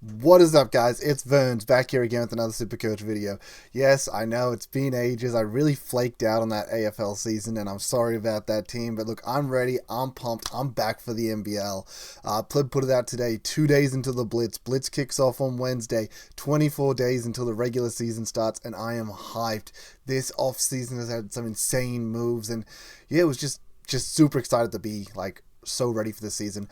What is up, guys? It's Verns back here again with another Supercoach video. Yes, I know it's been ages. I really flaked out on that AFL season, and I'm sorry about that, team. But look, I'm ready. I'm pumped. I'm back for the NBL. Pleb put it out today, 2 days into the Blitz. Blitz kicks off on Wednesday, 24 days until the regular season starts, and I am hyped. This off season has had some insane moves, and yeah, it was just super excited to be like so ready for this season.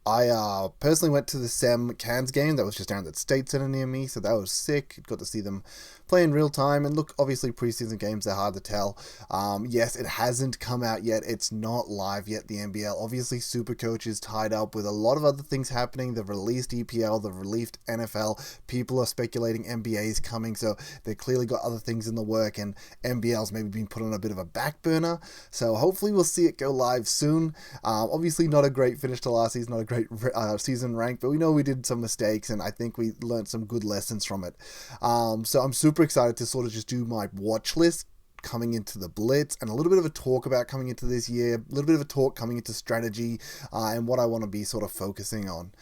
I personally went to the Sem Cairns game that was just down at the State Center near me, so that was sick. Got to see them play in real time, and look, obviously preseason games are hard to tell. Yes, it hasn't come out yet. It's not live yet, the NBL. Obviously, Supercoach is tied up with a lot of other things happening. They've released EPL, they've released NFL. People are speculating NBA is coming, so they clearly got other things in the work, and NBL's maybe been put on a bit of a back burner. So hopefully we'll see it go live soon. Obviously not a great finish to last season, not a great season rank, but we know we did some mistakes, and I think we learned some good lessons from it. So I'm super excited to sort of just do my watch list coming into the Blitz, and a little bit of a talk about coming into this year, a little bit of a talk coming into strategy, and what I want to be sort of focusing on.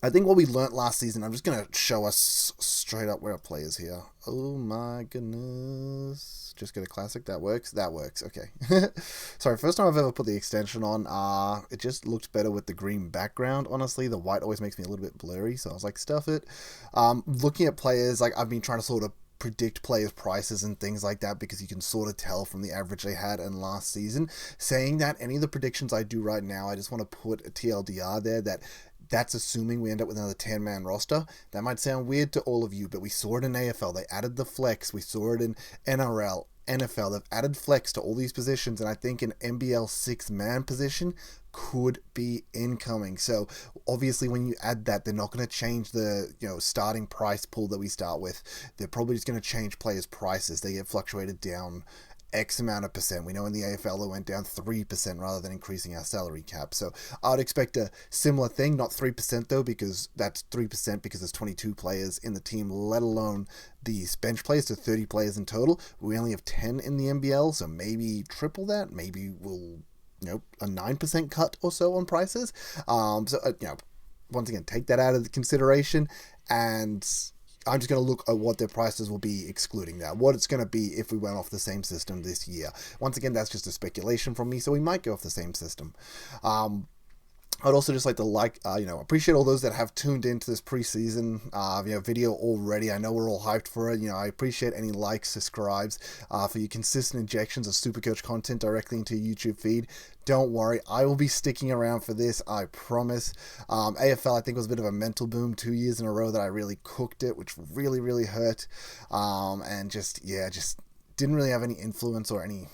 I think what we learnt last season, I'm just going to show us straight up where our players here. Oh my goodness. Just get a classic. That works. That works. Okay. Sorry, first time I've ever put the extension on. It just looked better with the green background, honestly. The white always makes me a little bit blurry, so I was like, stuff it. Looking at players, like I've been trying to sort of predict players' prices and things like that, because you can sort of tell from the average they had in last season. Saying that, any of the predictions I do right now, I just want to put a TLDR there that's assuming we end up with another 10-man roster. That might sound weird to all of you, but we saw it in AFL. They added the flex. We saw it in NRL, NFL. They've added flex to all these positions, and I think an NBL 6-man position could be incoming. So obviously when you add that, they're not going to change the starting price pool that we start with. They're probably just going to change players' prices. They get fluctuated down X amount of percent. We know in the AFL it went down 3% rather than increasing our salary cap. So I'd expect a similar thing, not 3% though, because that's 3% because there's 22 players in the team, let alone the bench players, to 30 players in total. We only have 10 in the NBL, so maybe triple that. Maybe we'll, a 9% cut or so on prices. Once again, take that out of the consideration, and I'm just going to look at what their prices will be excluding that, what it's going to be if we went off the same system this year. Once again, that's just a speculation from me, so we might go off the same system. I'd also just like to appreciate all those that have tuned into this preseason video already. I know we're all hyped for it. I appreciate any likes, subscribes, for your consistent injections of Supercoach content directly into your YouTube feed. Don't worry, I will be sticking around for this, I promise. AFL, I think, was a bit of a mental boom 2 years in a row that I really cooked it, which really, really hurt. And just didn't really have any influence or anything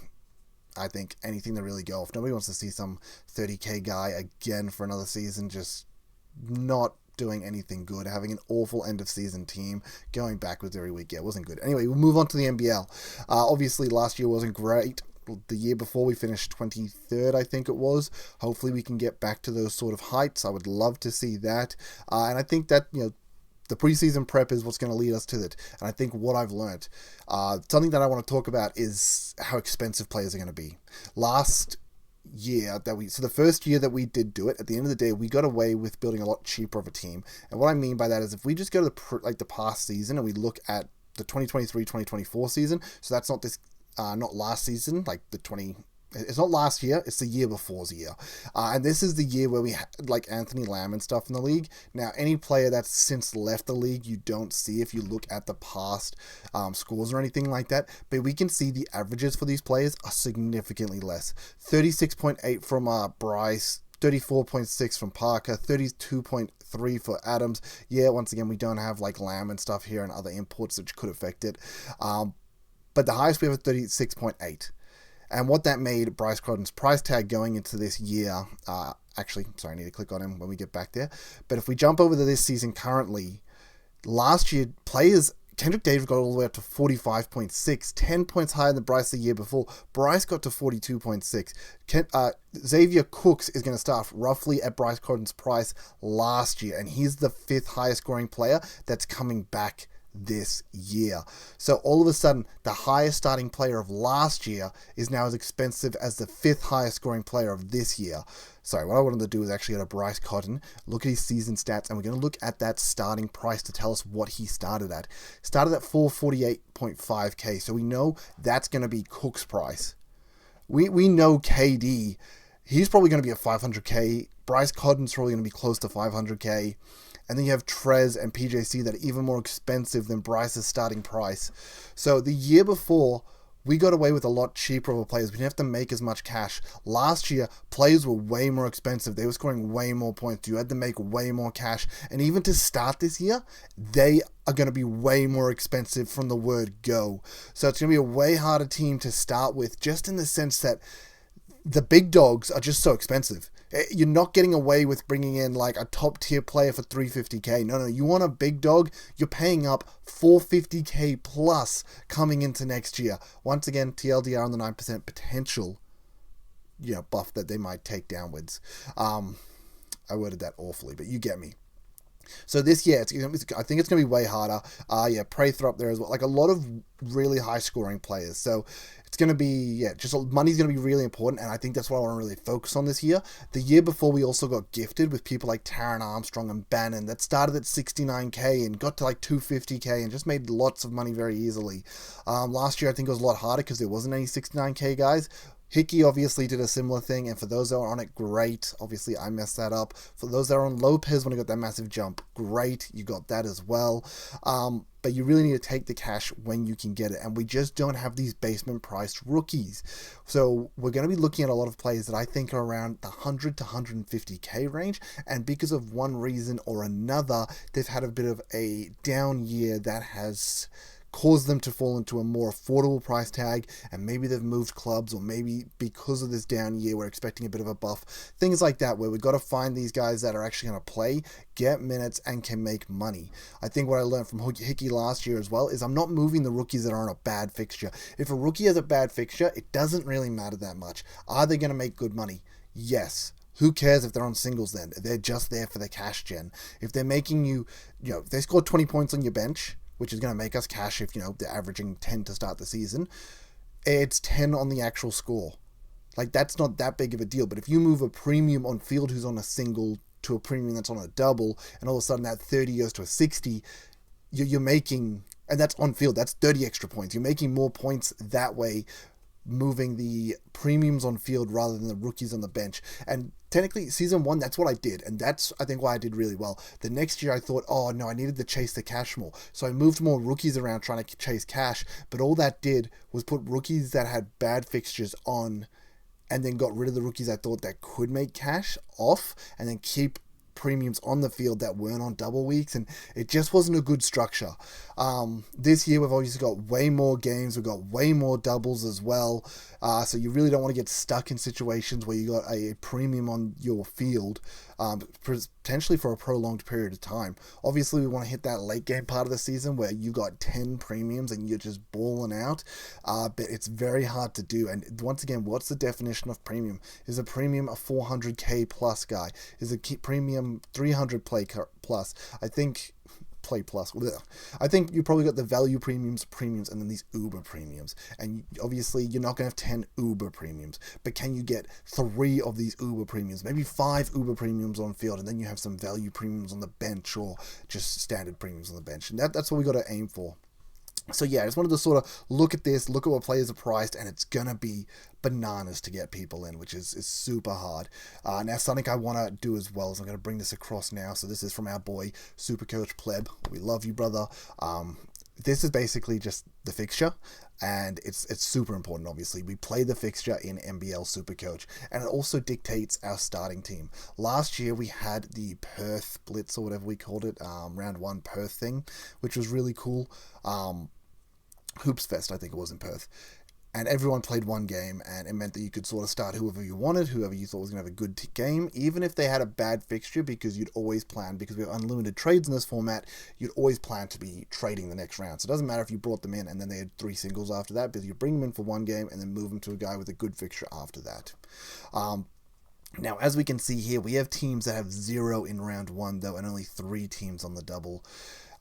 to really go off. Nobody wants to see some 30k guy again for another season, just not doing anything good, having an awful end of season team, going backwards every week. Yeah, it wasn't good. Anyway, we'll move on to the NBL. Obviously, last year wasn't great. The year before we finished 23rd, I think it was. Hopefully we can get back to those sort of heights. I would love to see that. And I think that, the preseason prep is what's going to lead us to it. And I think what I've learned, something that I want to talk about is how expensive players are going to be. Last year so the first year that we did do it, at the end of the day, we got away with building a lot cheaper of a team. And what I mean by that is, if we just go to the past season and we look at the 2023-2024 season, so that's not this, not last season, it's not last year, it's the year before's year. And this is the year where we had Anthony Lamb and stuff in the league. Now, any player that's since left the league, you don't see if you look at the past scores or anything like that. But we can see the averages for these players are significantly less. 36.8 from Bryce, 34.6 from Parker, 32.3 for Adams. Yeah, once again, we don't have Lamb and stuff here and other imports which could affect it. But the highest we have is 36.8. And what that made Bryce Crotton's price tag going into this year, actually, sorry, I need to click on him when we get back there. But if we jump over to this season currently, last year, Kendrick Davis got all the way up to 45.6, 10 points higher than Bryce the year before. Bryce got to 42.6. Xavier Cooks is going to start roughly at Bryce Crotton's price last year, and he's the 5th highest scoring player that's coming back this year. So all of a sudden, the highest starting player of last year is now as expensive as the 5th highest scoring player of this year. Sorry, what I wanted to do is actually go to Bryce Cotton, look at his season stats, and we're going to look at that starting price to tell us what he started at. Started at 448.5k, so we know that's going to be Cook's price. We know KD, he's probably going to be at 500k. Bryce Cotton's probably going to be close to 500k. And then you have Trez and PJC that are even more expensive than Bryce's starting price. So the year before, we got away with a lot cheaper of players. We didn't have to make as much cash. Last year, players were way more expensive. They were scoring way more points. You had to make way more cash. And even to start this year, they are going to be way more expensive from the word go. So it's going to be a way harder team to start with, just in the sense that the big dogs are just so expensive. You're not getting away with bringing in like a top tier player for 350k. No, you want a big dog, you're paying up 450k plus coming into next year. Once again, TLDR on the 9% potential, buff that they might take downwards. I worded that awfully, but you get me. So this year, I think it's going to be way harder. Prather up there as well. Like a lot of really high scoring players. So it's going to be, just money's going to be really important. And I think that's what I want to really focus on this year. The year before, we also got gifted with people like Taron Armstrong and Bannon that started at 69k and got to like 250k and just made lots of money very easily. Last year, I think it was a lot harder because there wasn't any 69k guys. Hickey obviously did a similar thing, and for those that are on it, great. Obviously, I messed that up. For those that are on Lopez when he got that massive jump, great. You got that as well. But you really need to take the cash when you can get it, and we just don't have these basement priced rookies. So we're going to be looking at a lot of players that I think are around the 100 to 150k range, and because of one reason or another, they've had a bit of a down year that has cause them to fall into a more affordable price tag, and maybe they've moved clubs, or maybe because of this down year we're expecting a bit of a buff, things like that, where we've got to find these guys that are actually going to play, get minutes, and can make money. I think what I learned from Hickey last year as well is I'm not moving the rookies that are on a bad fixture. If a rookie has a bad fixture, it doesn't really matter that much. Are they going to make good money? Yes. Who cares if they're on singles then? They're just there for the cash gen. If they're making you, if they score 20 points on your bench, which is going to make us cash if, they're averaging 10 to start the season, it's 10 on the actual score. Like, that's not that big of a deal. But if you move a premium on field who's on a single to a premium that's on a double, and all of a sudden that 30 goes to a 60, you're making, and that's on field, that's 30 extra points. You're making more points that way, moving the premiums on field rather than the rookies on the bench. And technically, season 1, that's what I did, and that's, I think, why I did really well. The next year, I thought, oh no, I needed to chase the cash more, so I moved more rookies around trying to chase cash, but all that did was put rookies that had bad fixtures on, and then got rid of the rookies I thought that could make cash off, and then keep premiums on the field that weren't on double weeks, and it just wasn't a good structure. This year we've obviously got way more games, we've got way more doubles as well, so you really don't want to get stuck in situations where you got a premium on your field, potentially for a prolonged period of time. Obviously we want to hit that late game part of the season where you got 10 premiums and you're just balling out, but it's very hard to do. And once again, what's the definition of premium? Is a premium a 400k plus guy? Is a premium 300 play plus? I think play plus. I think you probably got the value premiums, and then these uber premiums. And obviously you're not going to have 10 uber premiums, but can you get 3 of these uber premiums, maybe 5 uber premiums on field, and then you have some value premiums on the bench, or just standard premiums on the bench. And that's what we got to aim for. So yeah, I just wanted to sort of look at this, look at what players are priced, and it's going to be bananas to get people in, which is super hard. Now, something I want to do as well is I'm going to bring this across now. So this is from our boy, Supercoach Pleb. We love you, brother. This is basically just the fixture, and it's super important, obviously. We play the fixture in NBL Supercoach, and it also dictates our starting team. Last year, we had the Perth Blitz, or whatever we called it, round 1 Perth thing, which was really cool. Hoops Fest, I think it was in Perth. And everyone played one game, and it meant that you could sort of start whoever you wanted, whoever you thought was going to have a good game, even if they had a bad fixture, because you'd always plan, because we have unlimited trades in this format, you'd always plan to be trading the next round. So it doesn't matter if you brought them in and then they had 3 singles after that, because you bring them in for one game and then move them to a guy with a good fixture after that. Now, as we can see here, we have teams that have 0 in round 1, though, and only 3 teams on the double.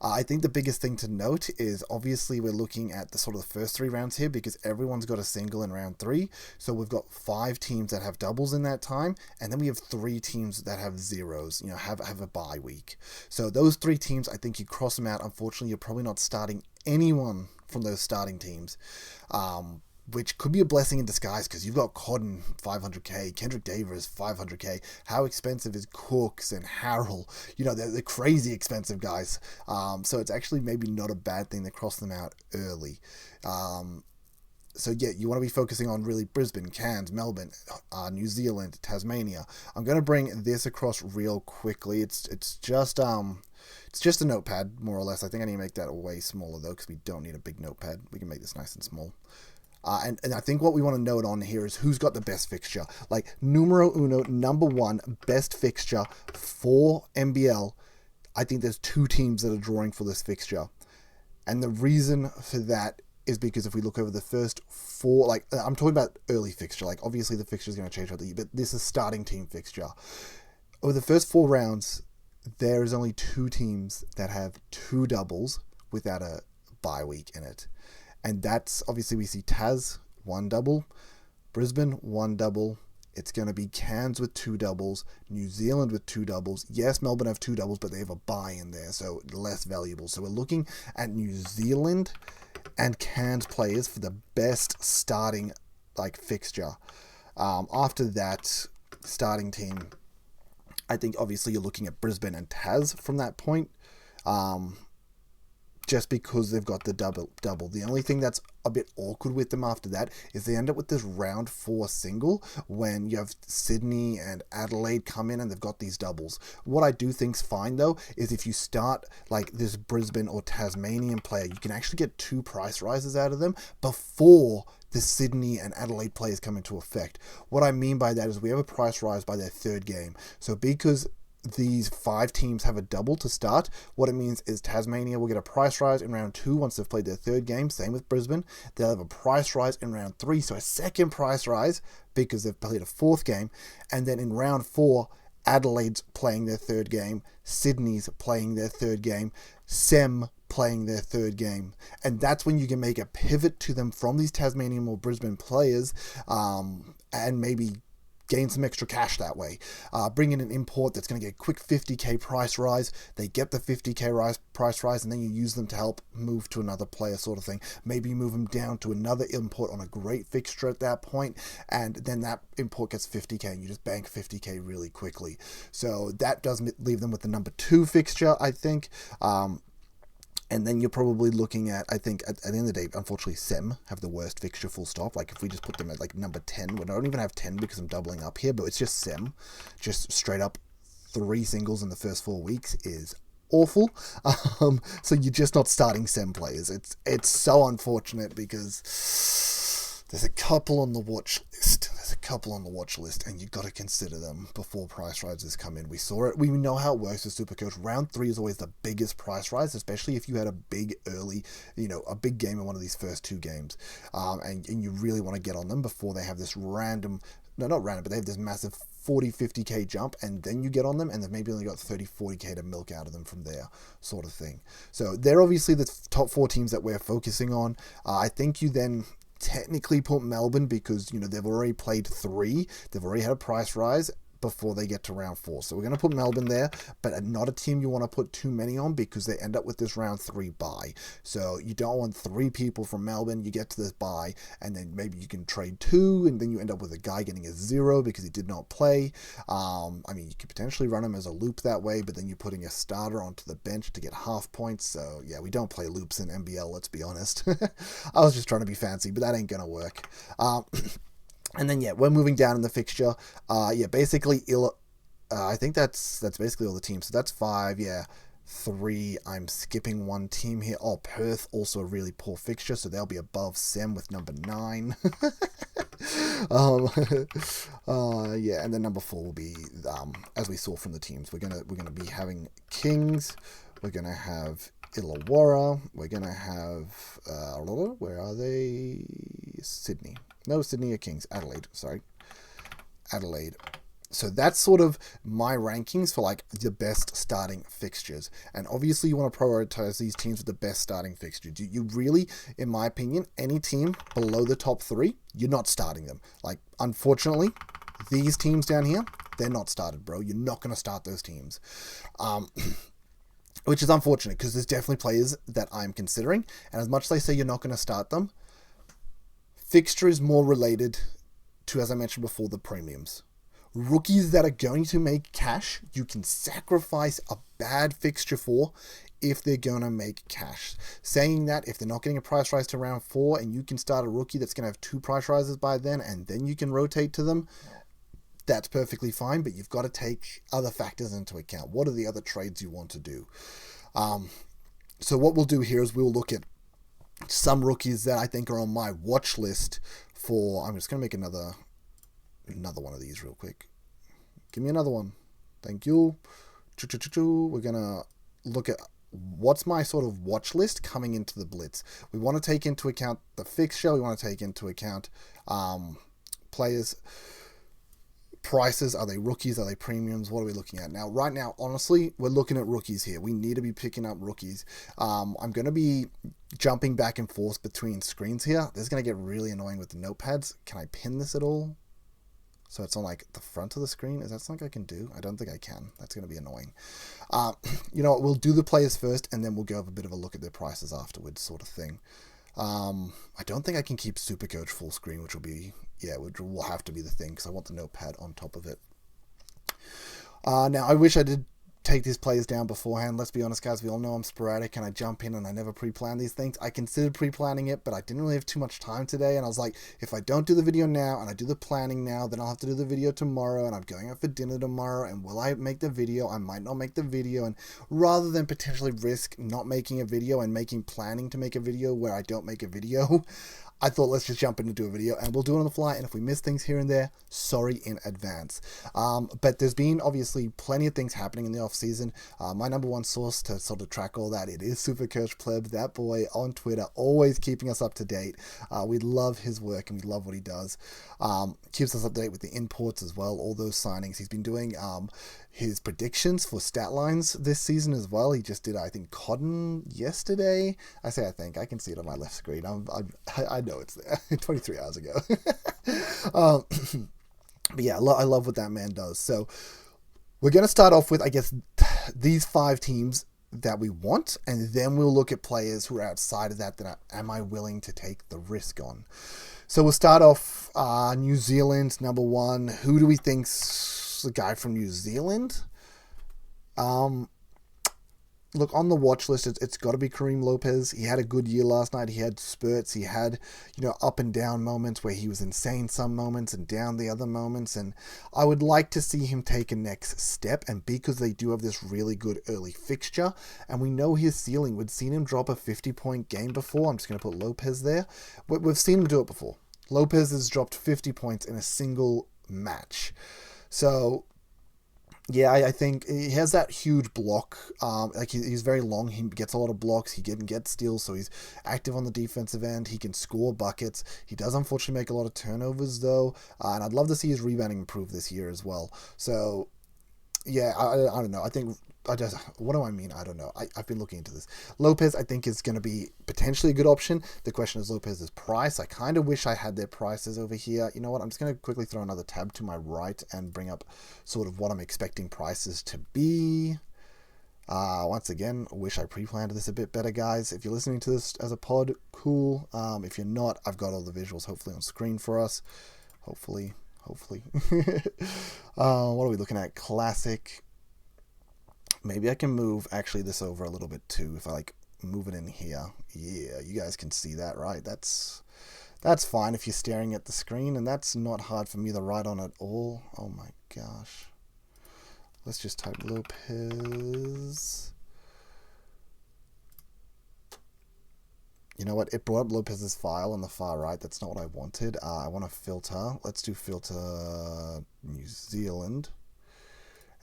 I think the biggest thing to note is obviously we're looking at the sort of the first 3 rounds here because everyone's got a single in round 3. So we've got 5 teams that have doubles in that time, and then we have 3 teams that have zeros, have a bye week. So those 3 teams, I think you cross them out. Unfortunately, you're probably not starting anyone from those starting teams. Which could be a blessing in disguise because you've got Cotton 500k, Kendrick Davis 500k. How expensive is Cooks and Harrell? They're crazy expensive guys. So it's actually maybe not a bad thing to cross them out early. So yeah, you want to be focusing on really Brisbane, Cairns, Melbourne, New Zealand, Tasmania. I'm going to bring this across real quickly. It's just a notepad, more or less. I think I need to make that way smaller though because we don't need a big notepad. We can make this nice and small. And I think what we want to note on here is who's got the best fixture. Like, numero uno, number 1, best fixture for NBL. I think there's 2 teams that are drawing for this fixture. And the reason for that is because if we look over the first 4, like, I'm talking about early fixture. Like, obviously the fixture is going to change throughout the year, but this is starting team fixture. Over the first 4 rounds, there is only 2 teams that have 2 doubles without a bye week in it. And that's, obviously, we see Taz, 1 double, Brisbane, 1 double. It's going to be Cairns with 2 doubles, New Zealand with 2 doubles. Yes, Melbourne have 2 doubles, but they have a bye in there, so less valuable. So we're looking at New Zealand and Cairns players for the best starting, fixture. After that starting team, I think, obviously, you're looking at Brisbane and Taz from that point. Just because they've got the double. The only thing that's a bit awkward with them after that is they end up with this round 4 single when you have Sydney and Adelaide come in and they've got these doubles. What I do think's fine though is if you start like this Brisbane or Tasmanian player, you can actually get 2 price rises out of them before the Sydney and Adelaide players come into effect. What I mean by that is we have a price rise by their 3rd game. So because these 5 teams have a double to start, what it means is Tasmania will get a price rise in round 2 once they've played their 3rd game. Same with Brisbane. They'll have a price rise in round 3, so a 2nd price rise because they've played a 4th game. And then in round 4, Adelaide's playing their 3rd game, Sydney's playing their 3rd game, Sem playing their 3rd game. And that's when you can make a pivot to them from these Tasmanian or Brisbane players, and maybe gain some extra cash that way. Bring in an import that's going to get a quick 50k price rise. They get the 50k price rise, and then you use them to help move to another player sort of thing. Maybe you move them down to another import on a great fixture at that point, and then that import gets 50k, and you just bank 50k really quickly. So that does leave them with the number 2 fixture, I think. And then you're probably looking at, I think, at the end of the day, unfortunately, Sem have the worst fixture, full stop. Like, if we just put them at, number 10, we don't even have 10 because I'm doubling up here, but it's just Sem. Just straight up 3 singles in the first 4 weeks is awful. So you're just not starting Sem players. It's so unfortunate because there's a couple on the watch list. And you've got to consider them before price rises come in. We saw it. We know how it works with Supercoach. Round 3 is always the biggest price rise, especially if you had a big early, a big game in one of these first 2 games. And you really want to get on them before they have this but they have this massive 40, 50k jump, and then you get on them, and they've maybe only got 30, 40k to milk out of them from there, sort of thing. So they're obviously the top 4 teams that we're focusing on. I think you then technically put Melbourne because, they've already played 3. They've already had a price rise before they get to round 4. So we're going to put Melbourne there, but not a team you want to put too many on because they end up with this round 3 bye. So you don't want 3 people from Melbourne. You get to this bye, and then maybe you can trade 2, and then you end up with a guy getting a 0 because he did not play. You could potentially run him as a loop that way, but then you're putting a starter onto the bench to get half points. So yeah, we don't play loops in NBL, let's be honest. I was just trying to be fancy, but that ain't going to work. And then, we're moving down in the fixture. Basically, I think that's basically all the teams. So that's 5, 3. I'm skipping 1 team here. Oh, Perth, also a really poor fixture, so they'll be above Sem with number 9. And then number 4 will be, as we saw from the teams, we're gonna be having Kings. We're gonna have Illawarra. We're gonna have where are they? Sydney. No, Sydney or Kings. Adelaide. Sorry. Adelaide. So that's sort of my rankings for like the best starting fixtures. And obviously you want to prioritize these teams with the best starting fixtures. You really, in my opinion, any team below the top 3, you're not starting them. Like, unfortunately, these teams down here, they're not started, bro. You're not going to start those teams. Which is unfortunate because there's definitely players that I'm considering. And as much as I say you're not going to start them, fixture is more related to, as I mentioned before, the premiums. Rookies that are going to make cash, you can sacrifice a bad fixture for if they're going to make cash. Saying that, if they're not getting a price rise to round 4 and you can start a rookie that's going to have 2 price rises by then and then you can rotate to them, that's perfectly fine, but you've got to take other factors into account. What are the other trades you want to do? So what we'll do here is we'll look at some rookies that I think are on my watch list for... I'm just going to make another one of these real quick. Give me another one. Thank you. We're going to look at what's my sort of watch list coming into the Blitz. We want to take into account the fixture. We want to take into account players' prices. Are they rookies? Are they premiums? What are we looking at? Now, right now, honestly, we're looking at rookies here. We need to be picking up rookies. I'm going to be jumping back and forth between screens here. This is going to get really annoying with the notepads. Can I pin this at all? So it's on like the front of the screen. Is that something I can do? I don't think I can. That's going to be annoying. You know what? We'll do the players first and then we'll go have a bit of a look at their prices afterwards, sort of thing. I don't think I can keep Supercoach full screen, which will be, which will have to be the thing because I want the notepad on top of it. Now, I wish I did take these players down beforehand. Let's be honest, guys. We all know I'm sporadic and I jump in and I never pre-plan these things. I considered pre-planning it, but I didn't really have too much time today. And I was like, if I don't do the video now and I do the planning now, then I'll have to do the video tomorrow and I'm going out for dinner tomorrow. And will I make the video? I might not make the video. And rather than potentially risk not making a video and making planning to make a video where I don't make a video, I thought let's just jump in and do a video and we'll do it on the fly. And if we miss things here and there, sorry in advance. But there's been obviously plenty of things happening in the off season. My number one source to sort of track all that, it is Supercoach Pleb, that boy on Twitter, always keeping us up to date. We love his work and we love what he does. Keeps us up to date with the imports as well, all those signings. He's been doing his predictions for stat lines this season as well. He just did, I think, Cotton yesterday. I say I think. I can see it on my left screen. I know it's there. 23 hours ago. But yeah, I love what that man does. So we're going to start off with, I guess, these 5 teams that we want, and then we'll look at players who are outside of that am I willing to take the risk on. So we'll start off New Zealand, number 1. Who do we think's the guy from New Zealand? Look, on the watch list, it's got to be Kareem Lopez. He had a good year last night. He had spurts. He had, up and down moments where he was insane some moments and down the other moments. And I would like to see him take a next step. And because they do have this really good early fixture, and we know his ceiling, we'd seen him drop a 50-point game before. I'm just going to put Lopez there. We've seen him do it before. Lopez has dropped 50 points in a single match. So yeah, I think he has that huge block. He's very long. He gets a lot of blocks. He can get steals, so he's active on the defensive end. He can score buckets. He does unfortunately make a lot of turnovers, though. And I'd love to see his rebounding improve this year as well. So yeah, I don't know. What do I mean? I don't know. I've been looking into this. Lopez, I think, is going to be potentially a good option. The question is Lopez's price. I kind of wish I had their prices over here. You know what? I'm just going to quickly throw another tab to my right and bring up sort of what I'm expecting prices to be. Once again, I wish I pre-planned this a bit better, guys. If you're listening to this as a pod, cool. If you're not, I've got all the visuals hopefully on screen for us. Hopefully. What are we looking at? Classic. Maybe I can move actually this over a little bit too if I move it in here. Yeah, you guys can see that, right? That's fine if you're staring at the screen, and that's not hard for me to write on at all. Oh my gosh. Let's just type Lopez. You know what? It brought up Lopez's file on the far right. That's not what I wanted. I want to filter. Let's do filter New Zealand.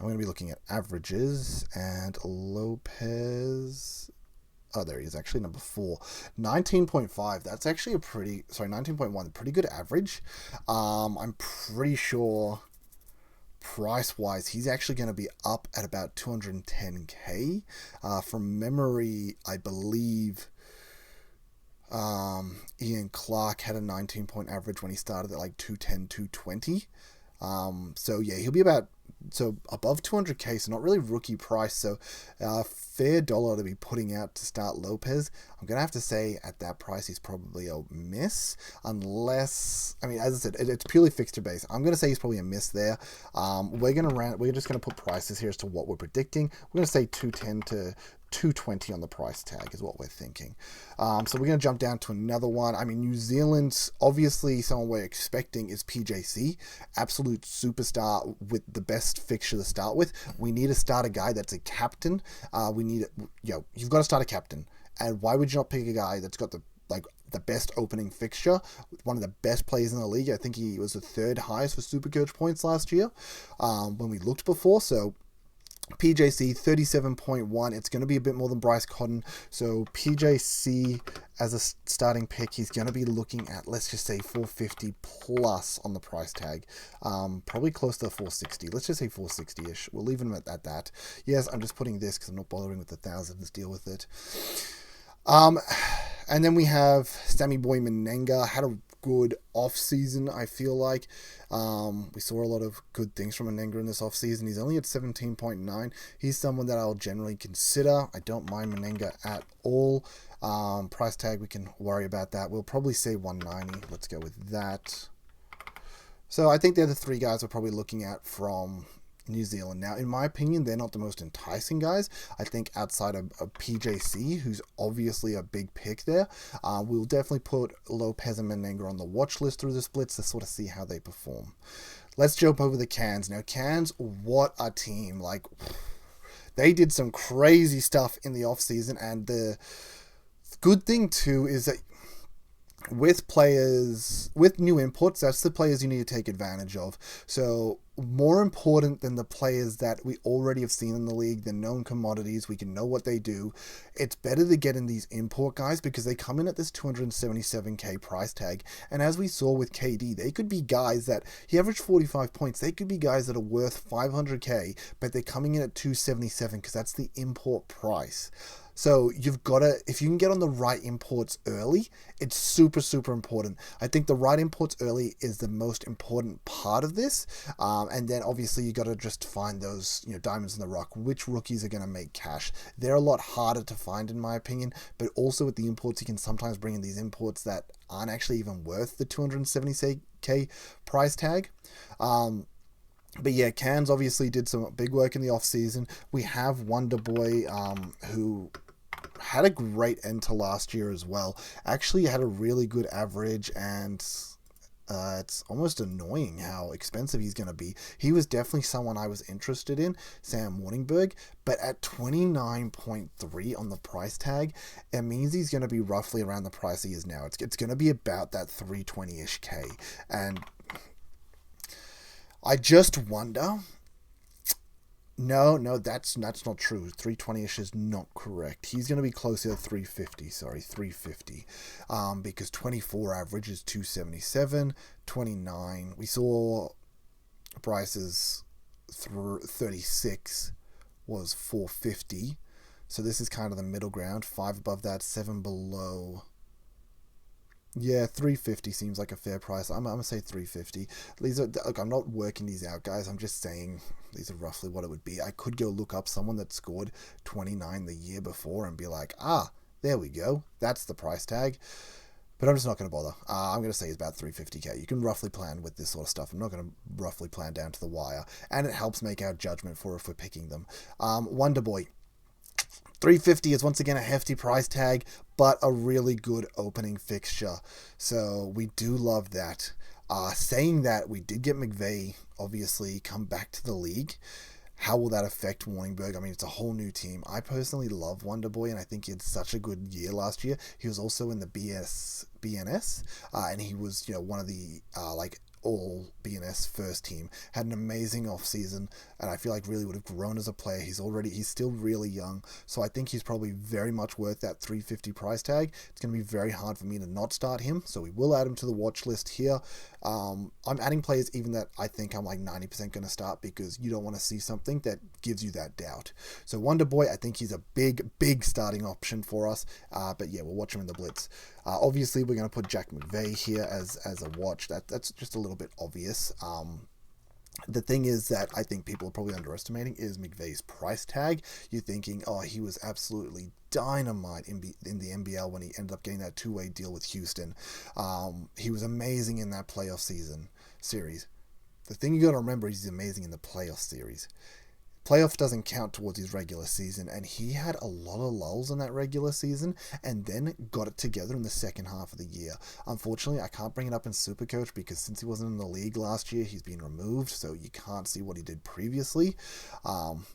I'm going to be looking at averages, and Lopez, there he is, actually number 4, 19.5. That's actually 19.1, pretty good average. I'm pretty sure price-wise, he's actually going to be up at about 210k. From memory, I believe Ian Clark had a 19-point average when he started at like 210, 220. So yeah, he'll be about above 200k, so not really rookie price. So fair dollar to be putting out to start Lopez. I'm gonna have to say at that price he's probably a miss, unless, I mean, as I said, it's purely fixture base. I'm gonna say he's probably a miss there. We're just gonna put prices here as to what we're predicting. We're gonna say 210 to 220 on the price tag is what we're thinking. So we're going to jump down to another one. I mean, New Zealand's obviously someone we're expecting is PJC, absolute superstar with the best fixture to start with. We need to start a guy that's a captain. You've got to start a captain. And why would you not pick a guy that's got the best opening fixture, one of the best players in the league? I think he was the third highest for Supercoach points last year when we looked before. So PJC 37.1. It's going to be a bit more than Bryce Cotton. So PJC as a starting pick, he's going to be looking at, let's just say 450 plus on the price tag. Probably close to 460. Let's just say 460-ish. We'll leave him at that. Yes, I'm just putting this because I'm not bothering with the thousands. Deal with it. And then we have Sammy Boy Menenga. Had a good off-season, I feel like. We saw a lot of good things from Menenga in this off-season. He's only at 17.9. He's someone that I'll generally consider. I don't mind Menenga at all. Price tag, we can worry about that. We'll probably say 190. Let's go with that. So I think they're the three guys we're probably looking at from New Zealand. Now, in my opinion, they're not the most enticing guys. I think outside of PJC, who's obviously a big pick there, we'll definitely put Lopez and Menenga on the watch list through the splits to sort of see how they perform. Let's jump over the Cairns. Now, Cairns, what a team. Like, they did some crazy stuff in the offseason, and the good thing, too, is that with new inputs, that's the players you need to take advantage of. So more important than the players that we already have seen in the league, the known commodities, we can know what they do. It's better to get in these import guys because they come in at this 277k price tag. And as we saw with KD, they could be guys that, he averaged 45 points. They could be guys that are worth 500k, but they're coming in at 277 because that's the import price. So you've got to, if you can get on the right imports early, it's super, super important. I think the right imports early is the most important part of this. And then obviously you got to just find those, diamonds in the rough. Which rookies are going to make cash? They're a lot harder to find in my opinion, but also with the imports, you can sometimes bring in these imports that aren't actually even worth the 270k price tag. But yeah, Cairns obviously did some big work in the offseason. We have Wonder Boy, who had a great end to last year as well. Actually had a really good average, and it's almost annoying how expensive he's going to be. He was definitely someone I was interested in, Sam Warningberg, but at 29.3 on the price tag, it means he's going to be roughly around the price he is now. It's going to be about that 320-ish K, and I just wonder. No, that's not true. 320-ish is not correct. He's going to be closer to 350. Sorry, 350. Because 24 average is 277. 29. We saw Bryce's 36 was 450. So this is kind of the middle ground. 5 above that, 7 below. Yeah, 350 seems like a fair price. I'm going to say 350. These are, look, I'm not working these out, guys. I'm just saying these are roughly what it would be. I could go look up someone that scored 29 the year before and be like, there we go. That's the price tag. But I'm just not going to bother. I'm going to say it's about 350k. You can roughly plan with this sort of stuff. I'm not going to roughly plan down to the wire. And it helps make our judgment for if we're picking them. Wonder Boy. 350 is once again a hefty price tag, but a really good opening fixture. So we do love that. Saying that, we did get McVeigh obviously come back to the league. How will that affect Warningberg? I mean, it's a whole new team. I personally love Wonder Boy, and I think he had such a good year last year. He was also in the BNS, and he was, one of the all BNS first team, had an amazing offseason, and I feel like really would have grown as a player. He's still really young, so I think he's probably very much worth that 350 price tag. It's going to be very hard for me to not start him, so we will add him to the watch list here. I'm adding players even that I think I'm like 90% going to start, because you don't want to see something that gives you that doubt. So Wonder Boy, I think he's a big starting option for us, but yeah, we'll watch him in the blitz. Obviously, we're going to put Jack McVay here as a watch. That's just a little bit obvious. The thing is that I think people are probably underestimating is McVay's price tag. You're thinking, oh, he was absolutely dynamite in the NBL when he ended up getting that two-way deal with Houston. He was amazing in that playoff series. The thing you got to remember is he's amazing in the playoff series. Playoff doesn't count towards his regular season, and he had a lot of lulls in that regular season and then got it together in the second half of the year. Unfortunately, I can't bring it up in Supercoach because since he wasn't in the league last year, he's been removed, so you can't see what he did previously,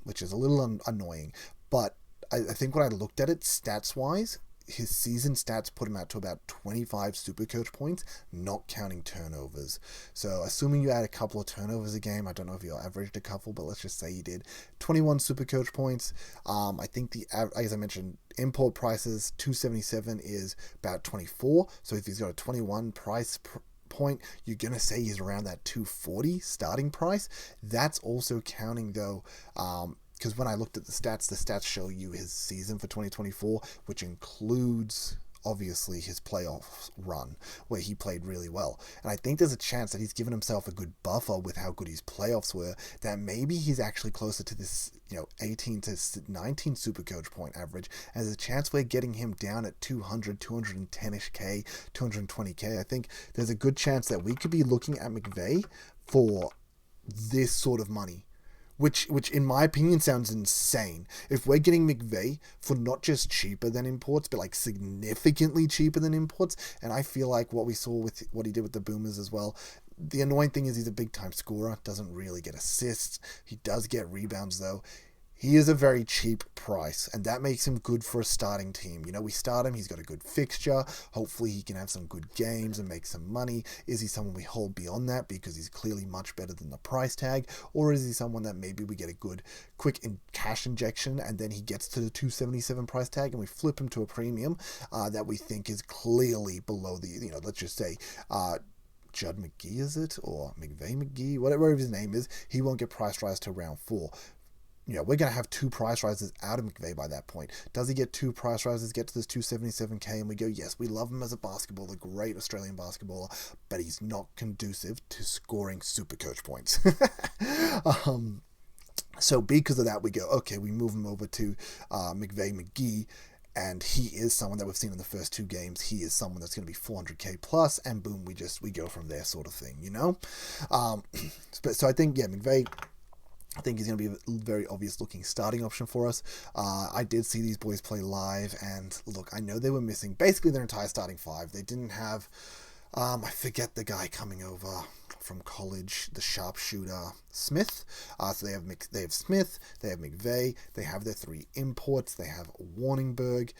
which is a little annoying. But I think when I looked at it stats-wise, his season stats put him out to about 25 Supercoach points, not counting turnovers. So assuming you add a couple of turnovers a game, I don't know if you averaged a couple, but let's just say you did 21 Supercoach points. I think as I mentioned, import prices 277 is about 24. So if he's got a 21 price point, you're going to say he's around that 240 starting price. That's also counting though, because when I looked at the stats show you his season for 2024, which includes obviously his playoff run where he played really well. And I think there's a chance that he's given himself a good buffer with how good his playoffs were, that maybe he's actually closer to this 18 to 19 Supercoach point average. And there's a chance we're getting him down at 200, 210-ish K, 220K. I think there's a good chance that we could be looking at McVay for this sort of money. Which in my opinion sounds insane. If we're getting McVay for not just cheaper than imports, but like significantly cheaper than imports, and I feel like what we saw with what he did with the Boomers as well, the annoying thing is he's a big time scorer, doesn't really get assists. He does get rebounds though. He is a very cheap price, and that makes him good for a starting team. We start him, he's got a good fixture. Hopefully he can have some good games and make some money. Is he someone we hold beyond that because he's clearly much better than the price tag? Or is he someone that maybe we get a good quick cash injection and then he gets to the 277 price tag and we flip him to a premium that we think is clearly below the, let's just say, Judd McGee, is it? Or McVay McGee? Whatever his name is, he won't get price rise to round 4. We're going to have 2 price rises out of McVay by that point. Does he get 2 price rises, get to this 277K, and we go, yes, we love him as a basketballer, great Australian basketballer, but he's not conducive to scoring Supercoach points. So because of that, we go, okay, we move him over to McVay McGee, and he is someone that we've seen in the first 2 games. He is someone that's going to be 400K plus, and boom, we go from there sort of thing, So I think, McVay, I think he's going to be a very obvious looking starting option for us. I did see these boys play live, and look, I know they were missing basically their entire starting 5. They didn't have, I forget the guy coming over from college, the sharpshooter Smith. So they have Smith, they have McVay, they have their 3 imports, they have Warningberg.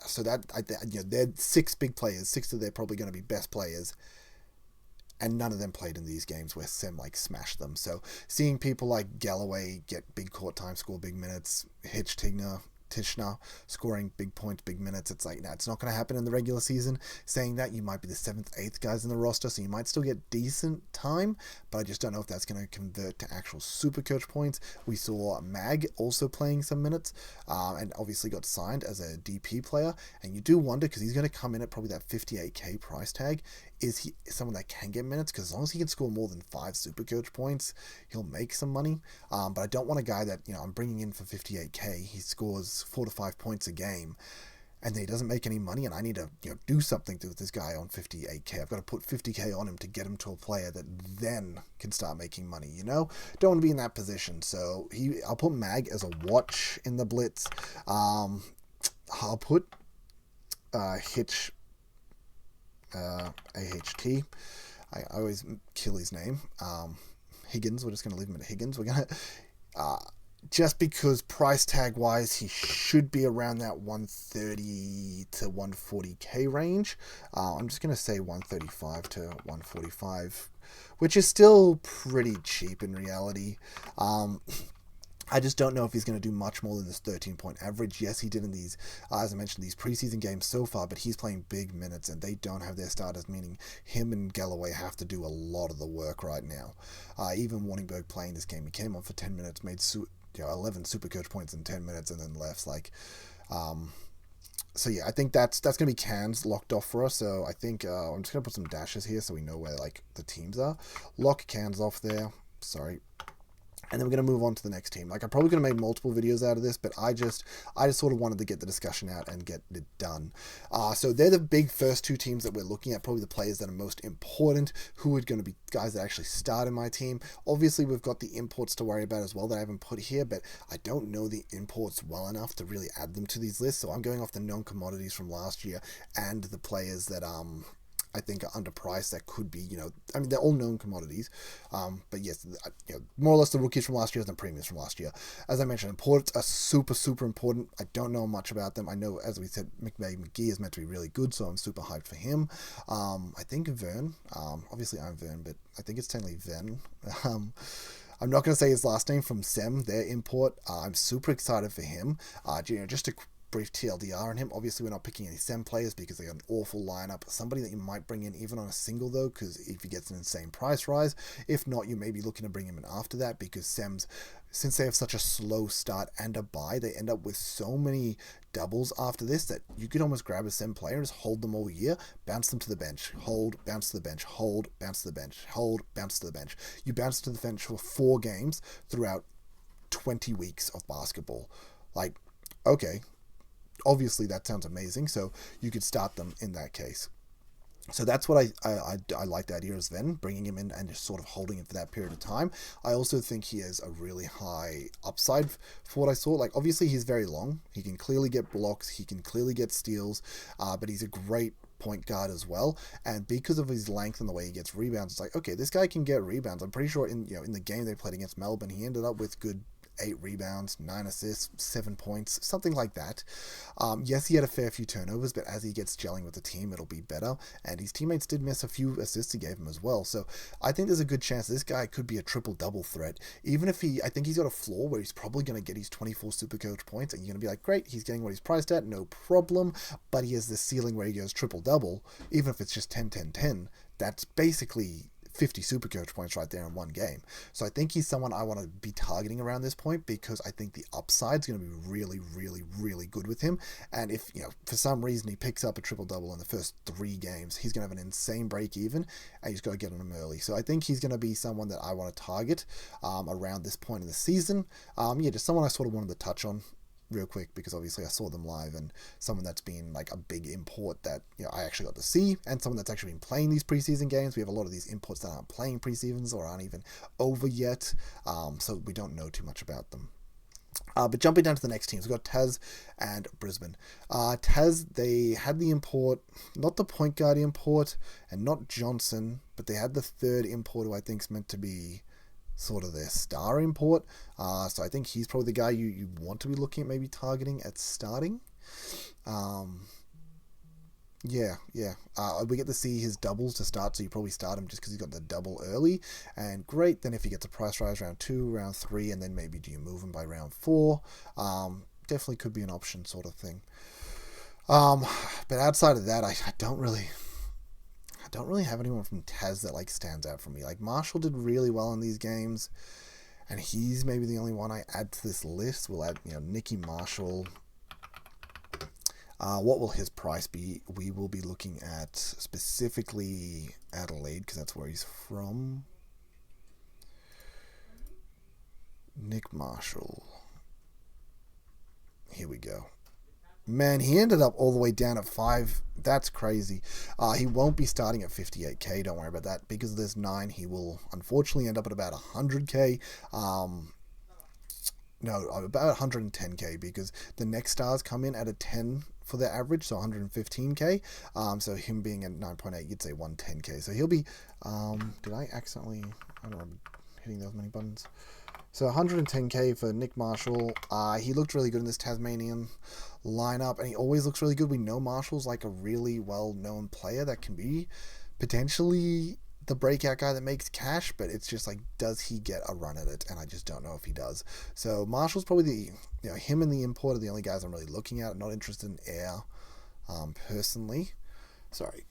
So they're 6 big players. 6 of they're probably going to be best players. And none of them played in these games where Sem smashed them. So seeing people like Galloway get big court time, score big minutes, Tishner scoring big points, big minutes, it's like, it's not going to happen in the regular season. Saying that, you might be the 7th, 8th guys in the roster, so you might still get decent time, but I just don't know if that's going to convert to actual Supercoach points. We saw Mag also playing some minutes, and obviously got signed as a DP player, and you do wonder, because he's going to come in at probably that 58K price tag. Is he someone that can get minutes? Because as long as he can score more than 5 Supercoach points, he'll make some money. But I don't want a guy that, I'm bringing in for 58K. He scores 4 to 5 points a game, and then he doesn't make any money, and I need to, do something with this guy on 58K. I've got to put 50K on him to get him to a player that then can start making money, Don't want to be in that position. So I'll put Mag as a watch in the blitz. I'll put Hitch, AHT. I always kill his name. Higgins. We're just going to leave him at Higgins. We're going to just because price tag wise, he should be around that 130 to 140k range. I'm just going to say 135 to 145, which is still pretty cheap in reality. Um, I just don't know if he's going to do much more than this 13-point average. Yes, he did in these, as I mentioned, these preseason games so far, but he's playing big minutes and they don't have their starters, meaning him and Galloway have to do a lot of the work right now. Even Warningberg playing this game, he came on for 10 minutes, made 11 Supercoach points in 10 minutes, and then left. Um, so yeah, I think that's going to be cans locked off for us. So I think I'm just going to put some dashes here so we know where the teams are. Lock cans off there. Sorry. And then we're going to move on to the next team. I'm probably going to make multiple videos out of this, but I just sort of wanted to get the discussion out and get it done. So they're the big first two teams that we're looking at, probably the players that are most important, who are going to be guys that actually start in my team. Obviously, we've got the imports to worry about as well that I haven't put here, but I don't know the imports well enough to really add them to these lists. So I'm going off the non-commodities from last year and the players that I think are underpriced that could be, they're all known commodities. But yes, more or less the rookies from last year and the premiums from last year. As I mentioned, imports are super, super important. I don't know much about them. I know, as we said, McGee is meant to be really good, so I'm super hyped for him. I think Vern, obviously I'm Vern, but I think it's technically Ven. I'm not going to say his last name from SEM, their import. I'm super excited for him. Just to brief TLDR on him. Obviously, we're not picking any SEM players because they got an awful lineup. Somebody that you might bring in even on a single, though, because if he gets an insane price rise. If not, you may be looking to bring him in after that because SEMs, since they have such a slow start and a buy, they end up with so many doubles after this that you could almost grab a SEM player and just hold them all year, bounce them to the bench, hold, bounce to the bench, hold, bounce to the bench, hold, bounce to the bench. You bounce to the bench for 4 games throughout 20 weeks of basketball. Okay, obviously that sounds amazing, so you could start them in that case. So that's what I like the idea of Sven, bringing him in and just sort of holding him for that period of time. I also think he has a really high upside for what I saw. Obviously he's very long. He can clearly get blocks. He can clearly get steals, but he's a great point guard as well. And because of his length and the way he gets rebounds, it's okay, this guy can get rebounds. I'm pretty sure in the game they played against Melbourne, he ended up with good 8 rebounds, 9 assists, 7 points, something like that. Yes, he had a fair few turnovers, but as he gets gelling with the team, it'll be better. And his teammates did miss a few assists he gave him as well. So I think there's a good chance this guy could be a triple-double threat. Even if I think he's got a floor where he's probably going to get his 24 Supercoach points, and you're going to be like, great, he's getting what he's priced at, no problem. But he has this ceiling where he goes triple-double, even if it's just 10-10-10. That's basically 50 Supercoach points right there in one game. So I think he's someone I want to be targeting around this point because I think the upside's going to be really, really, really good with him. And if, for some reason he picks up a triple-double in the first 3 games, he's going to have an insane break even and he's got to get on him early. So I think he's going to be someone that I want to target around this point in the season. Just someone I sort of wanted to touch on real quick because obviously I saw them live and someone that's been a big import that I actually got to see and someone that's actually been playing these preseason games. We have a lot of these imports that aren't playing preseasons or aren't even over yet, so we don't know too much about them. But jumping down to the next teams, we've got Taz and Brisbane. Taz, they had the import, not the point guard import and not Johnson, but they had the third import who I think is meant to be sort of their star import. So I think he's probably the guy you want to be looking at maybe targeting at starting. We get to see his doubles to start, so you probably start him just because he's got the double early. And great, then if he gets a price rise round 2, round 3, and then maybe do you move him by round 4? Definitely could be an option sort of thing. But outside of that, I don't really have anyone from Taz that stands out for me. Marshall did really well in these games, and he's maybe the only one I add to this list. We'll add Nicky Marshall. What will his price be? We will be looking at specifically Adelaide because that's where he's from. Nick Marshall. Here we go. Man, he ended up all the way down at 5. That's crazy. He won't be starting at 58k. Don't worry about that. Because there's 9, he will unfortunately end up at about 100k. No, about 110k because the next stars come in at a 10 for their average, so 115k. So him being at 9.8, you'd say 110k. So he'll be. Did I accidentally? I don't know. hitting those many buttons. So 110k for Nick Marshall. He looked really good in this Tasmanian lineup, and he always looks really good. We know Marshall's like a really well-known player that can be potentially the breakout guy that makes cash, but it's just like, does he get a run at it? And I just don't know if he does. So Marshall's probably him and the import are the only guys I'm really looking at. I'm not interested in Air, personally. Sorry.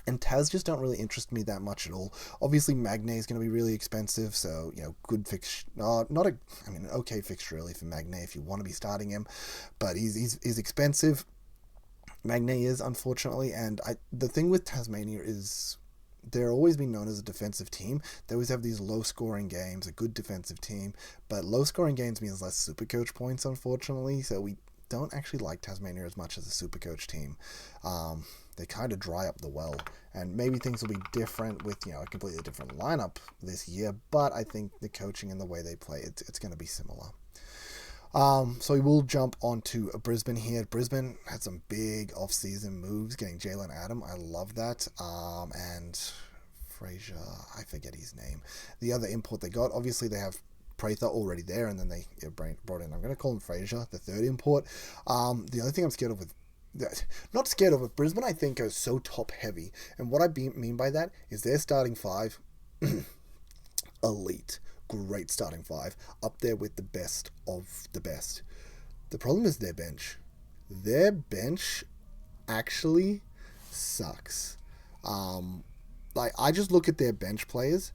And Taz just don't really interest me that much at all. Obviously, Magne is going to be really expensive, so, good fix. An okay fixture really for Magne if you want to be starting him, but he's expensive. Magne is, unfortunately, and the thing with Tasmania is they're always been known as a defensive team. They always have these low-scoring games, a good defensive team, but low-scoring games means less Supercoach points, unfortunately, so we don't actually like Tasmania as much as a Supercoach team. They kind of dry up the well, and maybe things will be different with a completely different lineup this year, but I think the coaching and the way they play, it's going to be similar. So we will jump onto Brisbane here. Brisbane had some big off-season moves, getting Jalen Adam. I love that. And Fraser, I forget his name. The other import they got, obviously they have Prather already there, and then they brought in, I'm going to call him Fraser, the third import. The only thing I'm scared of with not scared of, but Brisbane I think are so top heavy, and what I mean by that is their starting five, elite, great starting five, up there with the best of the best. The problem is their bench. Their bench actually sucks. I just look at their bench players,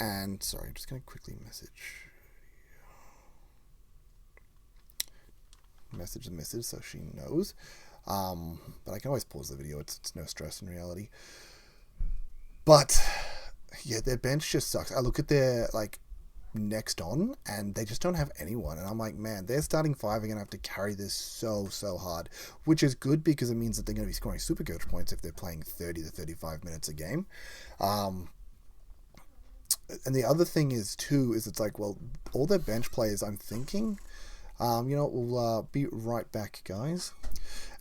and sorry, I'm just gonna quickly message the missus so she knows. But I can always pause the video. It's no stress in reality. But yeah, their bench just sucks. I look at their next on, and they just don't have anyone. And I'm like, man, their starting five are gonna have to carry this so hard, which is good because it means that they're gonna be scoring Supercoach points if they're playing 30 to 35 minutes a game. And the other thing is it's like, well, all their bench players, I'm thinking, we'll be right back, guys.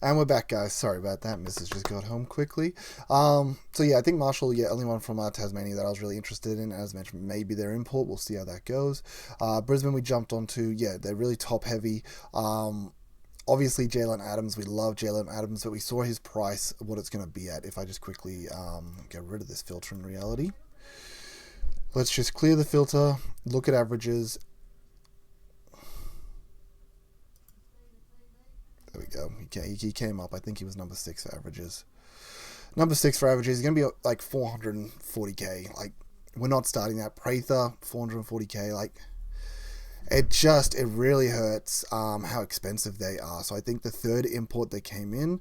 And we're back, guys. Sorry about that. Mrs. just got home quickly. So yeah, I think Marshall, only one from Tasmania that I was really interested in. As mentioned, maybe their import. We'll see how that goes. Brisbane, we jumped onto. They're really top heavy. Obviously, Jalen Adams. We love Jalen Adams, but we saw his price, what it's going to be at. If I just quickly get rid of this filter in reality. Let's just clear the filter, look at averages. There we go. He came up. I think he was number 6 for averages. Number 6 for averages. He's going to be like 440k. We're not starting that. Prather, 440k. It really hurts how expensive they are. So I think the third import that came in,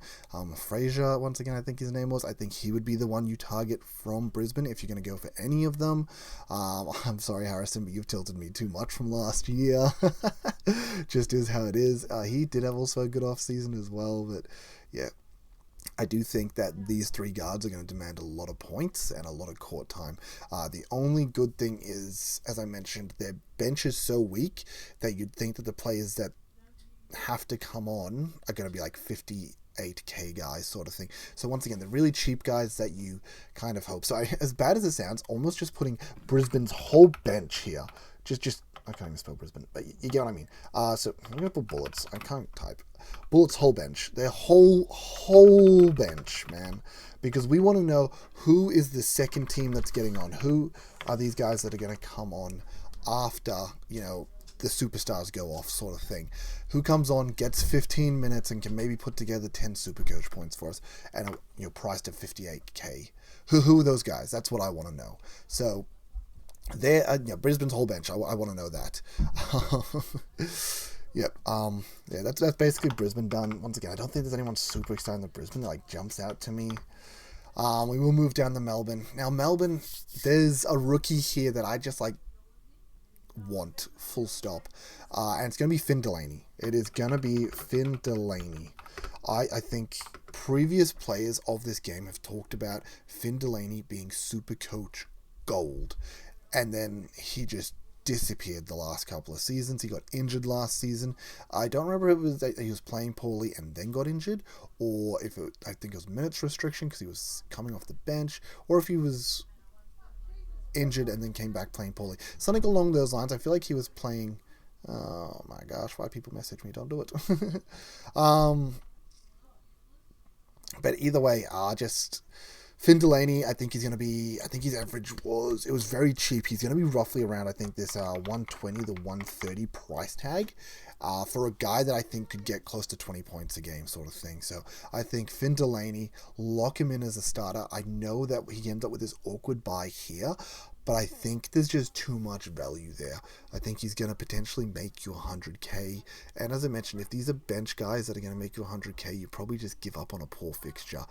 Fraser, once again, I think his name was, I think he would be the one you target from Brisbane if you're going to go for any of them. I'm sorry, Harrison, but you've tilted me too much from last year. Just is how it is. He did have also a good off-season as well, but yeah. I do think that these 3 guards are going to demand a lot of points and a lot of court time. The only good thing is, as I mentioned, their bench is so weak that you'd think that the players that have to come on are going to be like 58k guys sort of thing. So once again, the really cheap guys that you kind of hope. So as bad as it sounds, almost just putting Brisbane's whole bench here. Just I can't even spell Brisbane, but you get what I mean. So I'm going to put Bullets. I can't type. Bullets' whole bench. Their whole bench, man. Because we want to know who is the second team that's getting on. Who are these guys that are going to come on after, the superstars go off sort of thing. Who comes on, gets 15 minutes, and can maybe put together 10 Supercoach points for us, and priced at 58k. Who are those guys? That's what I want to know. So they're Brisbane's whole bench. I want to know that. Yep. That's basically Brisbane done. Once again, I don't think there's anyone super excited that Brisbane that jumps out to me. We will move down to Melbourne. Now Melbourne, there's a rookie here that I just want, full stop. And it's gonna be Finn Delaney. It is gonna be Finn Delaney. I think previous players of this game have talked about Finn Delaney being Supercoach gold. And then he just disappeared the last couple of seasons. He got injured last season. I don't remember if it was that he was playing poorly and then got injured, or if I think it was minutes restriction because he was coming off the bench, or if he was injured and then came back playing poorly. Something along those lines. I feel like he was playing. Oh my gosh, why people message me? Don't do it. But either way, just Finn Delaney, I think he's going to be, I think his average it was very cheap. He's going to be roughly around, I think, this 120 to 130 price tag for a guy that I think could get close to 20 points a game sort of thing. So I think Finn Delaney, lock him in as a starter. I know that he ends up with this awkward buy here, but I think there's just too much value there. I think he's going to potentially make you 100k. And as I mentioned, if these are bench guys that are going to make you 100k, you probably just give up on a poor fixture.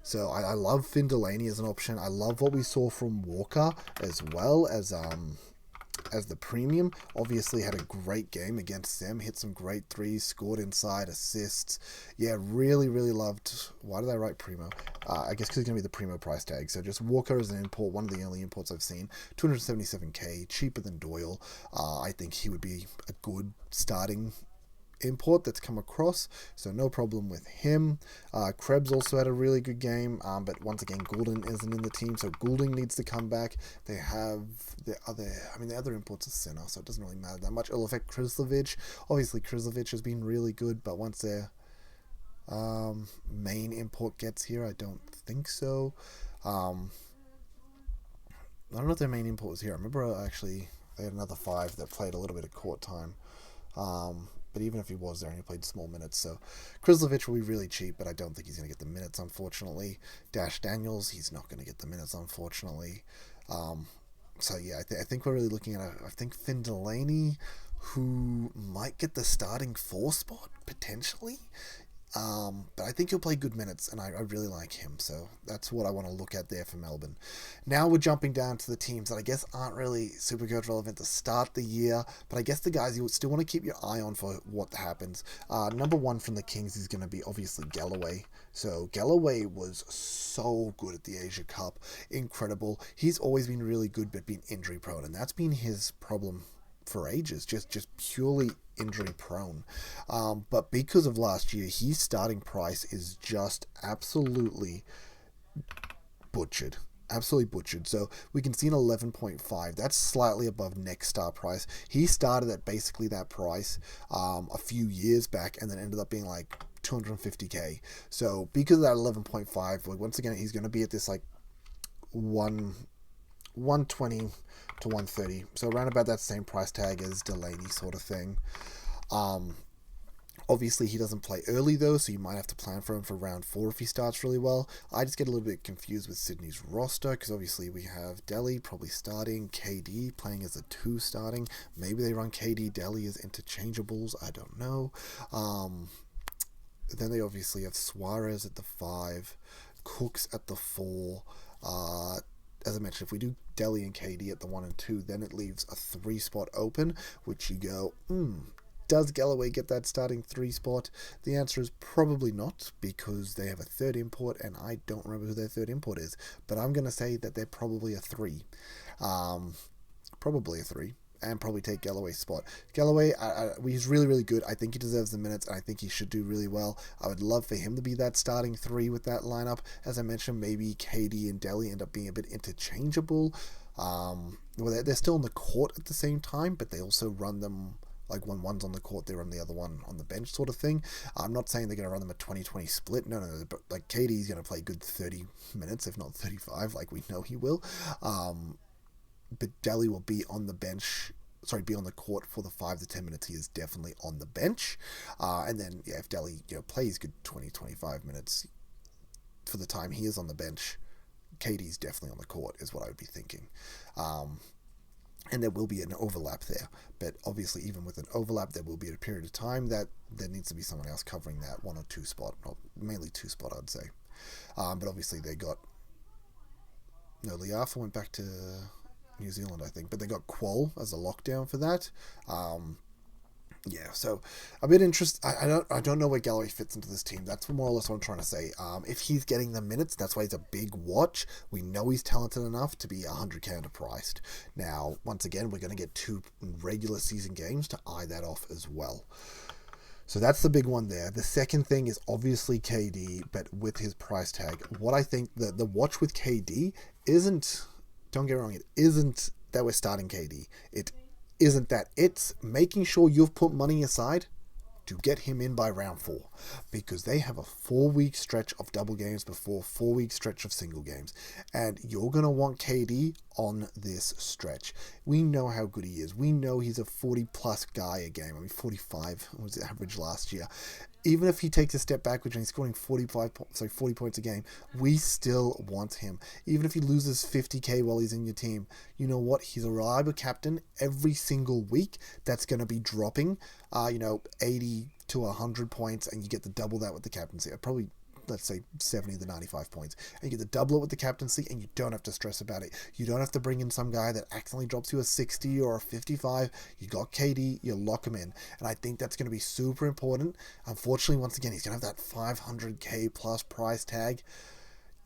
So I love Finn Delaney as an option. I love what we saw from Walker as well as the premium. Obviously had a great game against them, hit some great threes, scored inside, assists. Yeah, really loved. Why did I write primo? I guess because he's going to be the primo price tag. So just Walker as an import, one of the only imports I've seen. 277k, cheaper than Doyle. I think he would be a good starting import that's come across, so no problem with him. Krebs also had a really good game, but once again, Goulding isn't in the team, so Goulding needs to come back. They have the other imports are center, so it doesn't really matter that much. It'll affect Krislovic. Obviously, Krislovic has been really good, but once their main import gets here, I don't think so. I don't know if their main import was here. I remember actually they had another 5 that played a little bit of court time. But even if he was there, he played small minutes. So Krislovic will be really cheap, but I don't think he's going to get the minutes, unfortunately. Dash Daniels, he's not going to get the minutes, unfortunately. So yeah, I think we're really looking at, I think Finn Delaney, who might get the starting 4 spot, potentially. But I think he'll play good minutes, and I really like him, so that's what I want to look at there for Melbourne. Now we're jumping down to the teams that I guess aren't really Supercoach relevant to start the year, but I guess the guys you would still want to keep your eye on for what happens. Number 1 from the Kings is going to be obviously Galloway. So Galloway was so good at the Asia Cup, incredible. He's always been really good, but been injury prone, and that's been his problem for ages, just purely injury prone. But because of last year, his starting price is just absolutely butchered. Absolutely butchered. So we can see an 11.5. That's slightly above next star price. He started at basically that price a few years back and then ended up being like 250k. So because of that 11.5, once again, he's going to be at this like 120 to 130, so around about that same price tag as Delaney sort of thing. Obviously he doesn't play early though, so you might have to plan for him for round 4 if he starts really well. I just get a little bit confused with Sydney's roster because obviously we have Delhi probably starting, KD playing as a 2 starting. Maybe they run KD Delhi as interchangeables, I don't know. Then they obviously have Suarez at the 5, Cooks at the 4. As I mentioned, if we do Delhi and KD at the 1 and 2, then it leaves a 3 spot open, which you go, does Galloway get that starting 3 spot? The answer is probably not, because they have a 3rd import, and I don't remember who their 3rd import is, but I'm going to say that they're probably a 3. Probably a 3. And probably take Galloway's spot. Galloway, he's really good. I think he deserves the minutes, and I think he should do really well. I would love for him to be that starting 3 with that lineup. As I mentioned, maybe KD and Delhi end up being a bit interchangeable. Well, they're still on the court at the same time, but they also run them, like when one's on the court, they run the other one on the bench sort of thing. I'm not saying they're going to run them a 20-20 split. No, but like KD's going to play good 30 minutes, if not 35, like we know he will. But Delhi will be on the bench, be on the court for the 5 to 10 minutes. He is definitely on the bench. And then, yeah, if Delhi plays good 20-25 minutes for the time he is on the bench, KD's definitely on the court, is what I would be thinking. And there will be an overlap there. But obviously, even with an overlap, there will be a period of time that there needs to be someone else covering that 1 or 2 spot, or mainly 2 spot, I'd say. But obviously, they got... No, Liafa went back to New Zealand, I think, but they got Qual as a lockdown for that. Yeah, so a bit interested. I don't know where Galloway fits into this team. That's more or less what I'm trying to say. If he's getting the minutes, that's why he's a big watch. We know he's talented enough to be 100K underpriced. Now, once again, we're going to get 2 regular season games to eye that off as well. So that's the big one there. The second thing is obviously KD, but with his price tag. What I think the watch with KD isn't, don't get me wrong, it isn't that we're starting KD. It isn't that. It's making sure you've put money aside to get him in by round 4, because they have a 4-week stretch of double games before 4-week stretch of single games, and you're going to want KD on this stretch. We know how good he is. We know he's a 40 plus guy a game. I mean, 45 was the average last year. Even if he takes a step backwards and he's scoring 40 points a game, we still want him. Even if he loses 50K while he's in your team, you know what? He's a reliable captain every single week. That's going to be dropping, 80 to 100 points, and you get to double that with the captaincy. Probably, let's say 70 to 95 points, and you get to double it with the captaincy, and you don't have to stress about it. You don't have to bring in some guy that accidentally drops you a 60 or a 55. You got KD, you lock him in, and I think that's going to be super important. Unfortunately, once again, he's going to have that 500K plus price tag.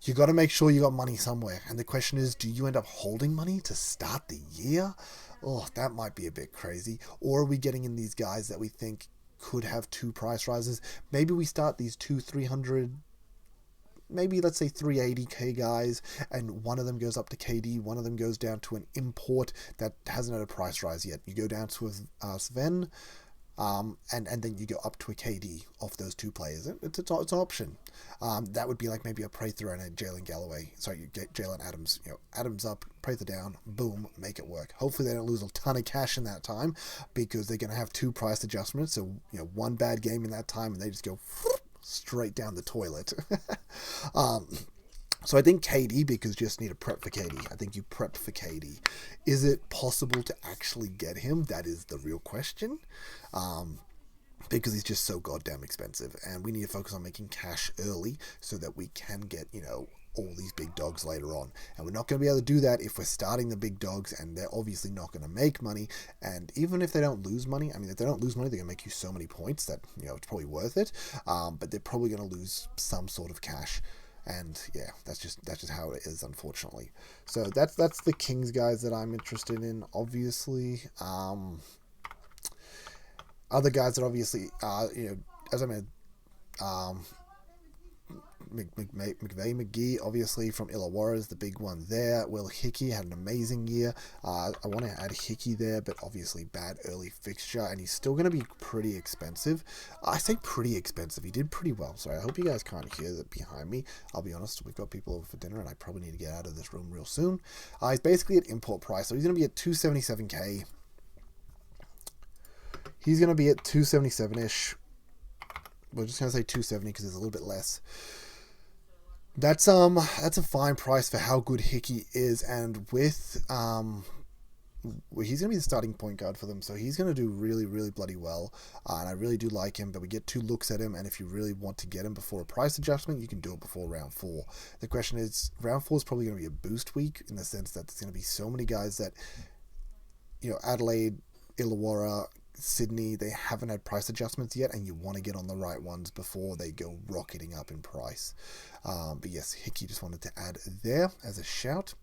You got to make sure you got money somewhere, and the question is, do you end up holding money to start the year? Oh, that might be a bit crazy. Or are we getting in these guys that we think could have 2 price rises? Maybe we start these 300, maybe let's say 380K guys, and one of them goes up to KD, one of them goes down to an import that hasn't had a price rise yet. You go down to a Sven, and then you go up to a KD off those 2 players. It's an option. That would be like maybe a Prather and a Jalen Galloway. Sorry, you get Jalen Adams. Adams up, Prather down, boom, make it work. Hopefully they don't lose a ton of cash in that time, because they're going to have 2 price adjustments. So one bad game in that time, and they just go straight down the toilet. So I think KD, because you just need to prep for KD. I think you prepped for KD. Is it possible to actually get him? That is the real question. Because he's just so goddamn expensive. And we need to focus on making cash early so that we can get, all these big dogs later on. And we're not going to be able to do that if we're starting the big dogs, and they're obviously not going to make money. And even if they don't lose money, if they don't lose money, they're going to make you so many points that, it's probably worth it. But they're probably going to lose some sort of cash. And yeah, that's just how it is, unfortunately. So that's the Kings guys that I'm interested in, obviously. Other guys that obviously, as I mean, McGee, obviously, from Illawarra is the big one there. Will Hickey had an amazing year. I want to add Hickey there, but obviously bad early fixture, and he's still going to be pretty expensive. I say pretty expensive. He did pretty well. Sorry, I hope you guys can't hear that behind me. I'll be honest, we've got people over for dinner, and I probably need to get out of this room real soon. He's basically at import price, so he's going to be at 277K. He's going to be at 277-ish. We're just going to say 270 because it's a little bit less. That's a fine price for how good Hickey is, and with he's going to be the starting point guard for them, so he's going to do really, really bloody well, and I really do like him, but we get 2 looks at him, and if you really want to get him before a price adjustment, you can do it before round 4. The question is, round 4 is probably going to be a boost week, in the sense that there's going to be so many guys that, Adelaide, Illawarra, Sydney, they haven't had price adjustments yet, and you want to get on the right ones before they go rocketing up in price. But yes, Hickey just wanted to add there as a shout.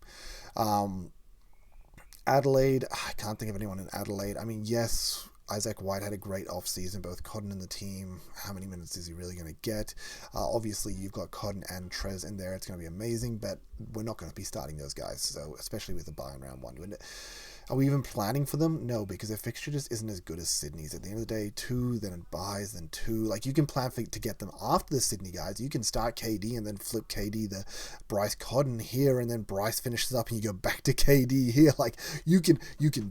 Adelaide, I can't think of anyone in Adelaide. Yes, Isaac White had a great off-season, both Cotton and the team. How many minutes is he really going to get? Obviously, you've got Cotton and Trez in there. It's going to be amazing, but we're not going to be starting those guys, so especially with the buy in round 1. Are we even planning for them? No, because their fixture just isn't as good as Sydney's. At the end of the day, 2, then it buys, then 2. You can plan to get them after the Sydney guys. You can start KD and then flip KD the Bryce Cotton here, and then Bryce finishes up and you go back to KD here. You can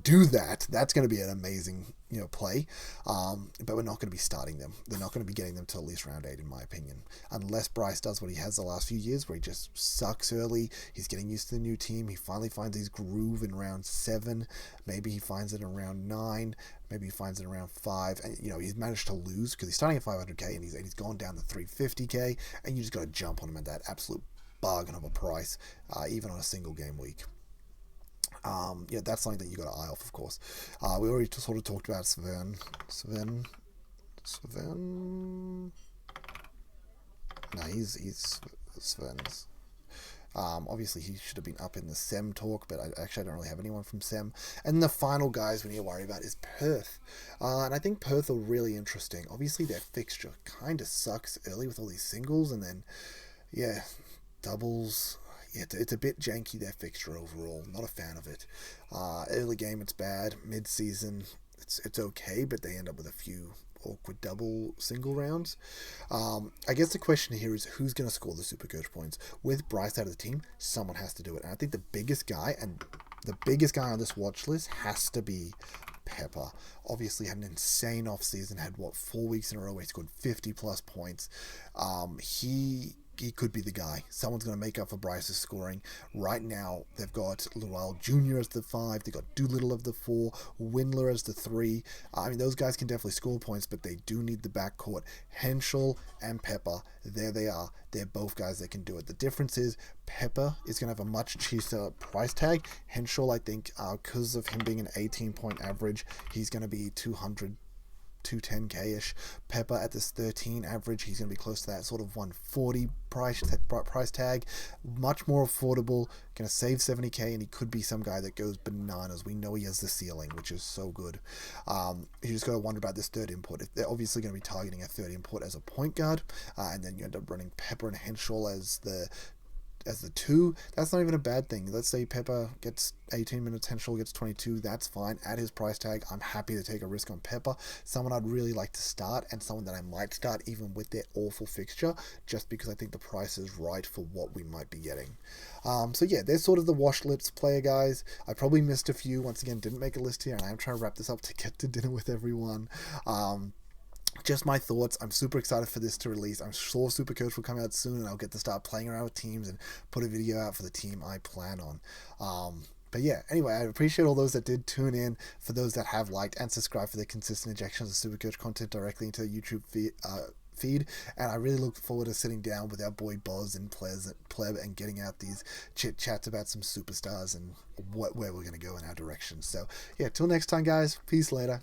do that. That's going to be an amazing play. But we're not going to be starting them. They're not going to be getting them till at least round 8, in my opinion. Unless Bryce does what he has the last few years, where he just sucks early. He's getting used to the new team. He finally finds his groove in round 7. Maybe he finds it in round 9. Maybe he finds it around 5. And, he's managed to lose because he's starting at 500K and he's gone down to 350K. And you just got to jump on him at that absolute bargain of a price, even on a single game week. Yeah, that's something that you got to eye off, of course. We already sort of talked about Sven. No, he's Sven's. Obviously, he should have been up in the SEM talk, but I don't really have anyone from SEM. And the final guys we need to worry about is Perth. And I think Perth are really interesting. Obviously, their fixture kind of sucks early with all these singles, and then, yeah, doubles. Yeah, it's a bit janky, their fixture overall. Not a fan of it. Early game, it's bad. Mid-season, it's okay, but they end up with a few awkward double single rounds. I guess the question here is who's going to score the Supercoach points. With Bryce out of the team, someone has to do it. And I think the biggest guy on this watch list has to be Pepper. Obviously had an insane offseason, had 4 weeks in a row where he scored 50 plus points. He could be the guy. Someone's going to make up for Bryce's scoring. Right now, they've got Llewellyn Jr. as the 5. They've got Doolittle as the 4. Windler as the 3. I mean, those guys can definitely score points, but they do need the backcourt. Henschel and Pepper, there they are. They're both guys that can do it. The difference is Pepper is going to have a much cheaper price tag. Henschel, I think, because of him being an 18-point average, he's going to be 210k-ish. Pepper at this 13 average, he's going to be close to that sort of 140 price tag. Much more affordable, going to save 70k, and he could be some guy that goes bananas. We know he has the ceiling, which is so good. You just got to wonder about this third input. If they're obviously going to be targeting a third input as a point guard, and then you end up running Pepper and Henschel as the 2, that's not even a bad thing. Let's say Pepper gets 18 minutes, Henschel gets 22, that's fine. At his price tag, I'm happy to take a risk on Pepper. Someone I'd really like to start, and someone that I might start even with their awful fixture, just because I think the price is right for what we might be getting. So yeah, there's sort of the wash lips player guys. I probably missed a few. Once again, didn't make a list here, and I'm trying to wrap this up to get to dinner with everyone. Just my thoughts. I'm super excited for this to release. I'm sure Supercoach will come out soon, and I'll get to start playing around with teams and put a video out for the team I plan on. But yeah, anyway, I appreciate all those that did tune in, for those that have liked and subscribed for the consistent injections of Supercoach content directly into the YouTube feed, and I really look forward to sitting down with our boy Boz and Pleb and getting out these chit chats about some superstars and where we're going to go in our direction. So yeah, till next time guys, peace later.